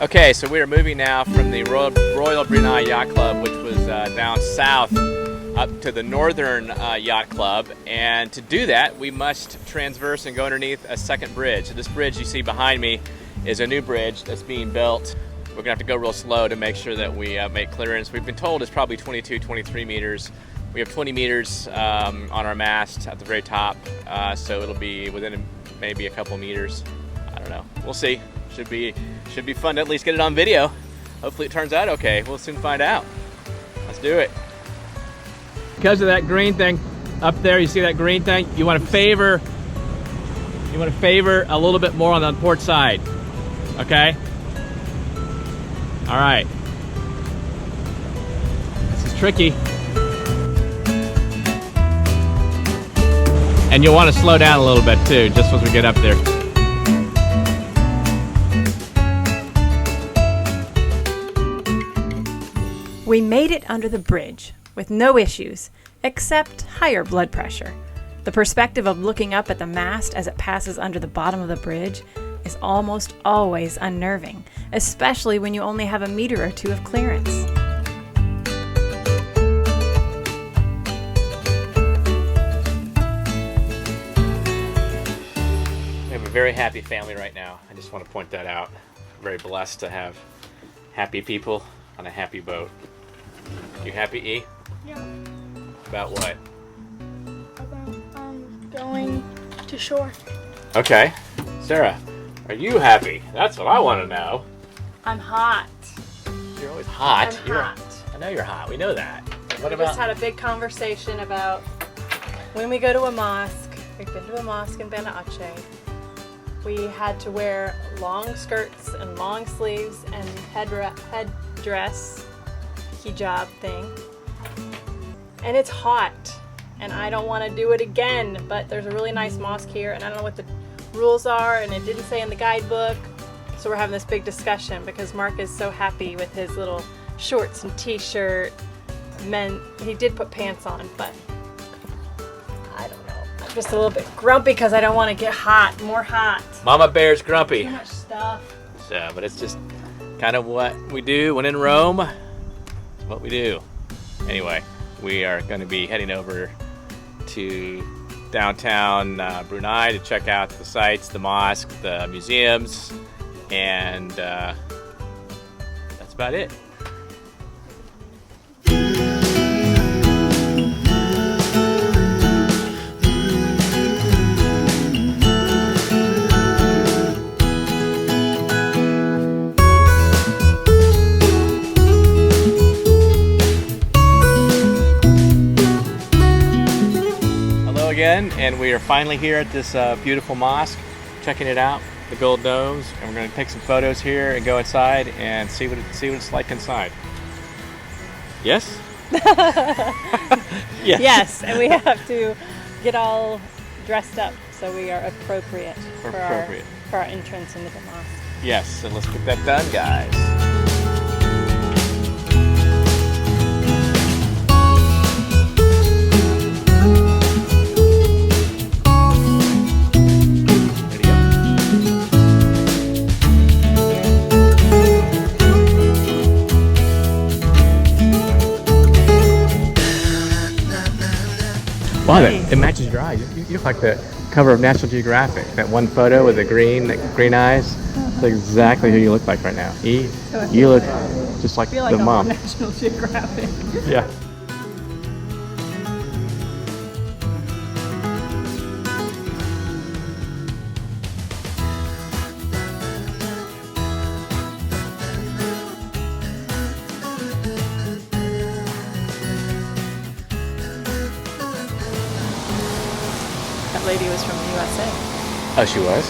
Okay, so we are moving now from the Royal Brunei Yacht Club, which was down south, up to the Northern Yacht Club. And to do that, we must transverse and go underneath a second bridge. So this bridge you see behind me is a new bridge that's being built. We're gonna have to go real slow to make sure that we make clearance. We've been told it's probably 22, 23 meters. We have 20 meters on our mast at the very top, so it'll be within maybe a couple meters. I don't know. We'll see. Should be fun to at least get it on video. Hopefully it turns out okay. We'll soon find out. Let's do it. Because of that green thing up there, you see that green thing? You want to favor a little bit more on the port side. Okay? All right. This is tricky. And you'll want to slow down a little bit too, just as we get up there. We made it under the bridge with no issues, except higher blood pressure. The perspective of looking up at the mast as it passes under the bottom of the bridge is almost always unnerving, especially when you only have a meter or two of clearance. We have a very happy family right now. I just want to point that out. Very blessed to have happy people on a happy boat. You happy, E? Yeah. About what? About going to shore. Okay. Sarah, are you happy? That's what I want to know. I'm hot. You're always hot. I'm hot. I know you're hot. We know that. What We about? just had a big conversation about when we go to a mosque. We've been to a mosque in Banda Aceh. We had to wear long skirts and long sleeves and headdress, hijab thing. And it's hot, and I don't want to do it again, but there's a really nice mosque here, and I don't know what the rules are, and it didn't say in the guidebook. So we're having this big discussion because Mark is so happy with his little shorts and t-shirt. He did put pants on, but I don't know. I'm just a little bit grumpy because I don't want to get hot, more hot. Mama Bear's grumpy. Too much stuff. So, but it's just kind of what we do when in Rome. It's what we do. Anyway, we are going to be heading over to downtown Brunei to check out the sites, the mosque, the museums, and that's about it. Again, and we are finally here at this beautiful mosque, checking it out, the gold domes, and we're going to take some photos here and go inside and see what it's like inside. Yes? Yes. Yes, and we have to get all dressed up so we are appropriate for our entrance into the mosque. Yes, so let's get that done, guys. Wow, it matches your eyes. You look like the cover of National Geographic. That one photo with the green eyes. That's exactly who you look like right now. E, you look just like the mom. National Geographic. Yeah. That lady was from the USA, Oh, she was?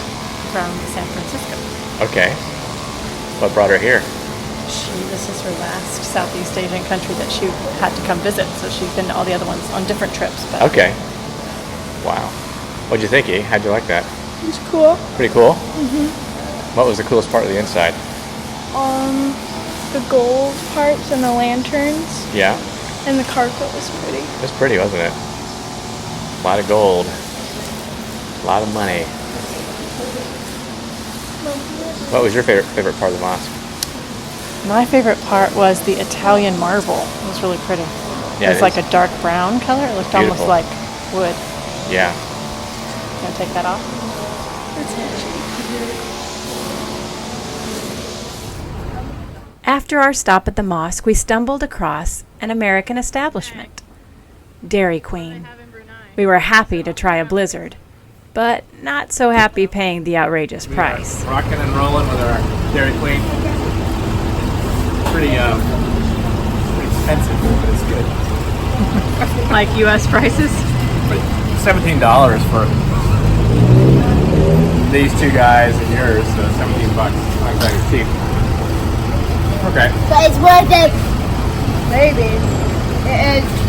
from San Francisco. Okay. What brought her here? This is her last Southeast Asian country that she had to come visit, so she's been to all the other ones on different trips. But Okay. Wow. What'd you think, E? How'd you like that? It's cool. Pretty cool? Mm-hmm. What was the coolest part of the inside? The gold parts and the lanterns, Yeah? and the carpet was pretty. It was pretty, wasn't it? A lot of gold. A lot of money. What was your favorite part of the mosque? My favorite part was the Italian marble. It was really pretty. Yeah, it was like a dark brown color. It looked Beautiful. almost like wood. Yeah. Can I take that off? After our stop at the mosque, we stumbled across an American establishment, Dairy Queen. We were happy to try a blizzard, but not so happy paying the outrageous price. Rocking and rolling with our Dairy Queen. Pretty expensive, but it's good. Like U.S. prices? But $17 for these two guys and yours, so $17. Not exactly cheap. Okay. But it's worth it. Maybe. It is.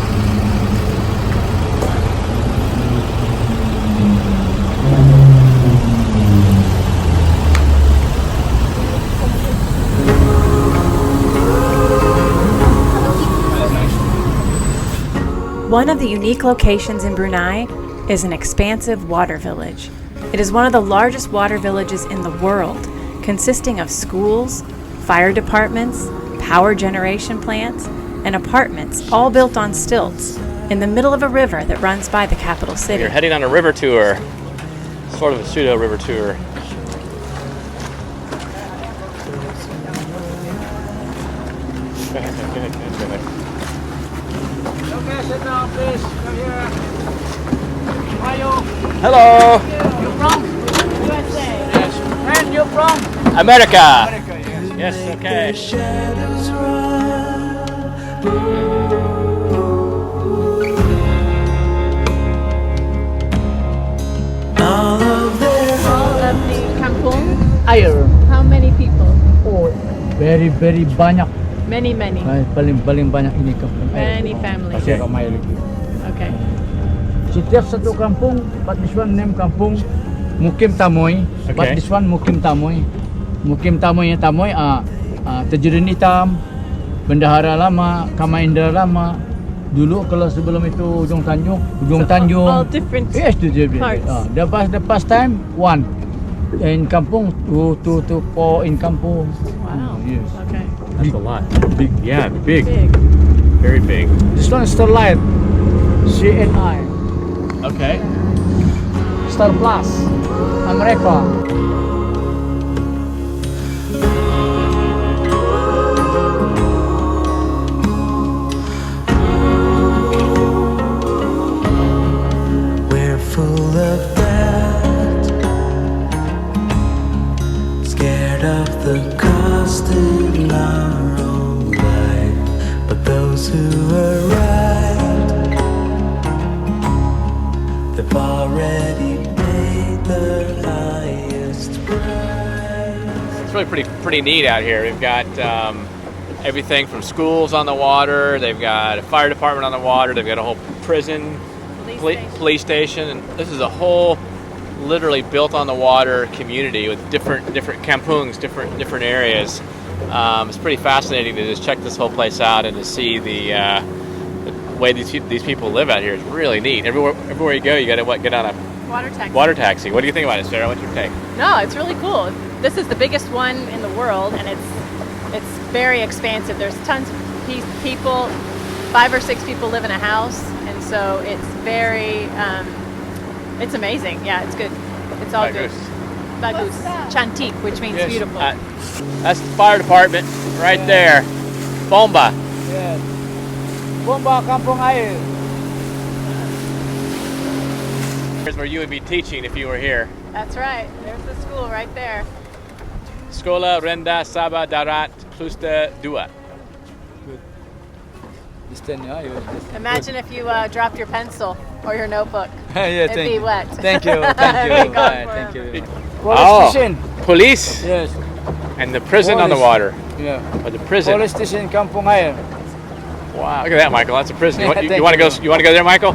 One of the unique locations in Brunei is an expansive water village. It is one of the largest water villages in the world, consisting of schools, fire departments, power generation plants, and apartments, all built on stilts, in the middle of a river that runs by the capital city. You're heading on a river tour, sort of a pseudo river tour. Go ahead. Okay, sit down, please. Come here. How are you? Hello, You from? USA. Yes. And you from? America. America, yes. Yes, okay. All of the Kampong. Ayer. How many people? Oh, very banyak. Many. Paling banyak ini kampung Ayer. Many families. Masih ramai lagi. Okay. Setiap satu kampung, but this one name kampung Mukim Tamoy. Okay. But this one Mukim Tamoy. Mukim Tamoy Tajuddin Hitam, Bendahara Lama, Kamaindra Lama. Dulu kalau sebelum itu Ujung Tanjung. All different Yes, to parts. the past time one in Kampung, to four in Kampung. Wow. Yes. Okay. That's a lot. Big, yeah, big, Big. very big. This one is Starlight, CNI, Okay. Star Plus, America. We're full of doubt, scared of the cost in our own life. But those who are right, they've already paid the highest price. It's really pretty neat out here. We've got everything from schools on the water. They've got a fire department on the water. They've got a whole prison, police station, and this is a whole, literally built on the water community with different kampungs, different areas. It's pretty fascinating to just check this whole place out and to see the way these people live out here. It's really neat. Everywhere you go, you got to get on a Water taxi. water taxy. What do you think about it, Sarah? What's your take? No, it's really cool. This is the biggest one in the world, and it's very expansive. There's tons of people. 5 or 6 people live in a house, and so it's very, it's amazing. Yeah, it's good. It's all good. Bagus. Cantik, which means Yes. beautiful. That's the fire department right there. Bomba. Yes. Bomba Kampung Ayer. Here's where you would be teaching if you were here. That's right. There's the school right there. Sekolah Rendah Sabah Darat Kluster 2. Imagine if you dropped your pencil or your notebook. Yeah, It'd be wet. Thank you. Gone Thank you. Oh. Police station. Police Yes. and the prison on the Police. water. Yeah. Or the prison. Police station Kampung Ayer. Wow, look at that, Michael. That's a prison. You, Thank you want to go? you. You want to go there, Michael?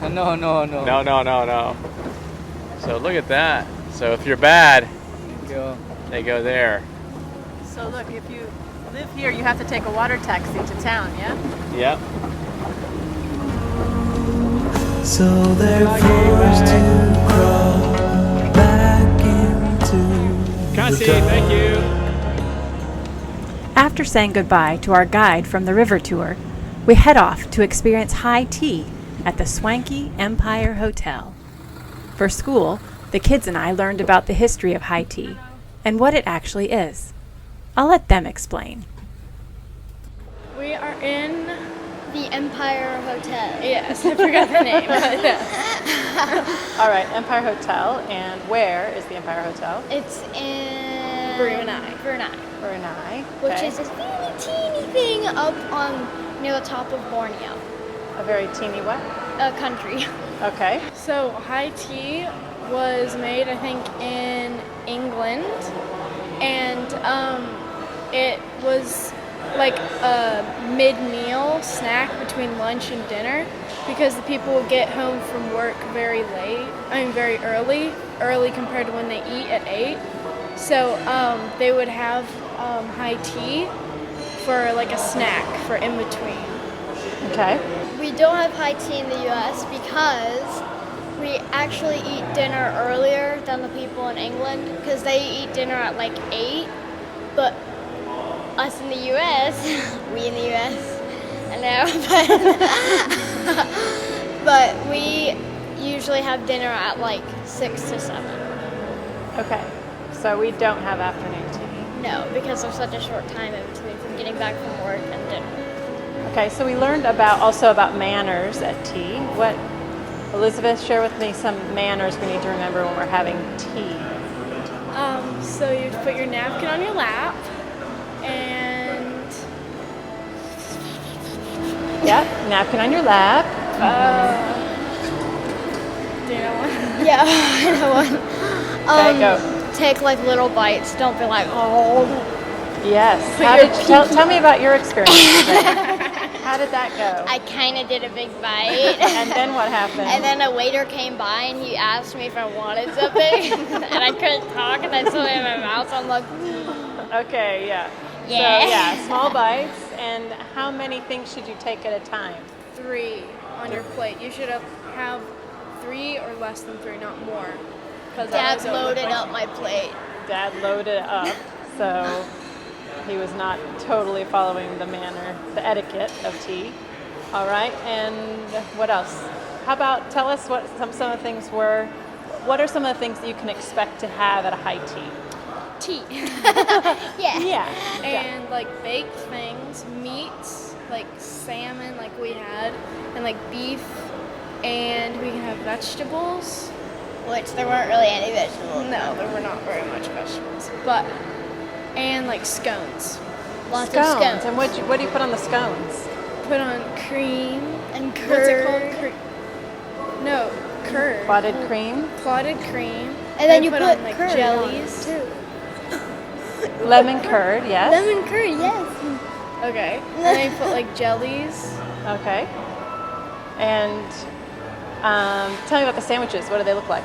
No. No. So look at that. So if you're bad, Thank you. they go there. So look, if you live here, you have to take a water taxi to town, yeah? Yep. So they're forced to crawl back into Kasi, the dark. thank you. After saying goodbye to our guide from the river tour, we head off to experience high tea at the swanky Empire Hotel. For school, the kids and I learned about the history of high tea and what it actually is. I'll let them explain. We are in The Empire Hotel. yes, I forgot the name. But All right, Empire Hotel. And where is the Empire Hotel? It's in Brunei. Brunei. Which Okay. is this really teeny thing up on near the top of Borneo, A very teeny what? a country. Okay. so high tea was made, I think, in England, and it was like a mid-meal snack between lunch and dinner because the people would get home from work very early compared to when they eat at 8. So they would have high tea for like a snack for in between. Okay. We don't have high tea in the U.S. because we actually eat dinner earlier than the people in England because they eat dinner at like 8, but us in the U.S., we in the U.S., I know, but we usually have dinner at like 6 to 7. Okay. So we don't have afternoon tea. No, because there's such a short time in between from getting back from work and dinner. Okay, so we learned also about manners at tea. What, Elizabeth, share with me some manners we need to remember when we're having tea. So you put your napkin on your lap, and Yep, napkin on your lap. do you know what? Yeah, I know one. Okay, go. Take like little bites. Don't be like, oh. Yes. Tell me about your experience today. How did that go? I kind of did a big bite. And then what happened? And then a waiter came by and he asked me if I wanted something, and I couldn't talk, and I saw it in my mouth. So I'm like, Okay, yeah. Yeah. So yeah, small bites. And how many things should you take at a time? 3 on your plate. You should have 3 or less than 3, not more. Because Dad loaded up my plate. Dad loaded up, so he was not totally following the etiquette of tea. All right, and what else? How about tell us what some of the things were. What are some of the things that you can expect to have at a high tea? tea. Yeah. Yeah. And like baked things, meats, like salmon like we had, and like beef, and we can have vegetables. Which there weren't really any vegetables. No, there were not very much vegetables. And like scones. Lots of scones. And what do you put on the scones? Put on cream. And What's it curd. called? No, curd. Clotted cream, Clotted cream. And then you put put on like curd jellies. on it, too. lemon curd, yes. Lemon curd, yes. Okay. And then you put like jellies. Okay. And tell me about the sandwiches. What do they look like?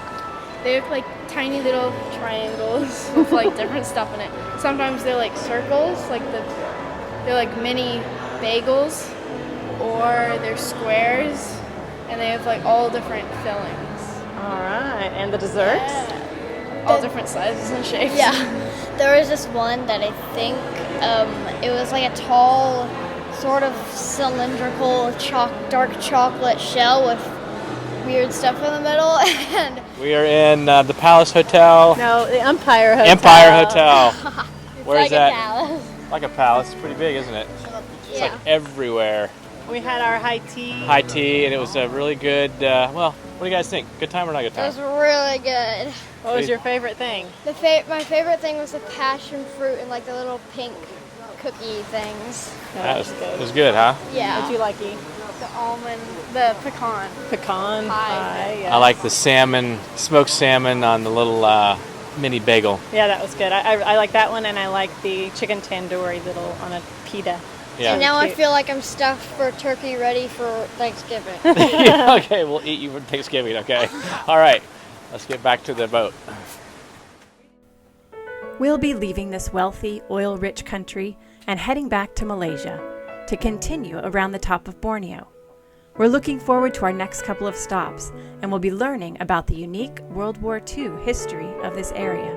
They look like tiny little triangles with like different stuff in it. Sometimes they're like circles, they're like mini bagels, or they're squares, and they have like all different fillings, All right. And the desserts? all different sizes and shapes. Yeah. There was this one that I think it was like a tall, sort of cylindrical dark chocolate shell with weird stuff in the middle. And We are in the Palace Hotel. No, the Empire Hotel. Empire Hotel. Where is like that? a palace. Like a palace. It's pretty big, isn't it? It's Yeah. like everywhere. We had our high tea. High tea, and it was a really good. Well, what do you guys think? Good time or not good It time? was really good. What was your favorite thing? My favorite thing was the passion fruit and like the little pink cookie things. That was good, huh? Yeah. What'd you like, E? The almond, the pecan. Pecan pie. Yes. I like the salmon, smoked salmon on the little mini bagel. Yeah, that was good. I like that one, and I like the chicken tandoori little on a pita. Yeah. And now I Cute. feel like I'm stuffed for turkey ready for Thanksgiving. Okay, we'll eat you for Thanksgiving, okay? All right, let's get back to the boat. We'll be leaving this wealthy, oil-rich country and heading back to Malaysia to continue around the top of Borneo. We're looking forward to our next couple of stops, and we'll be learning about the unique World War II history of this area.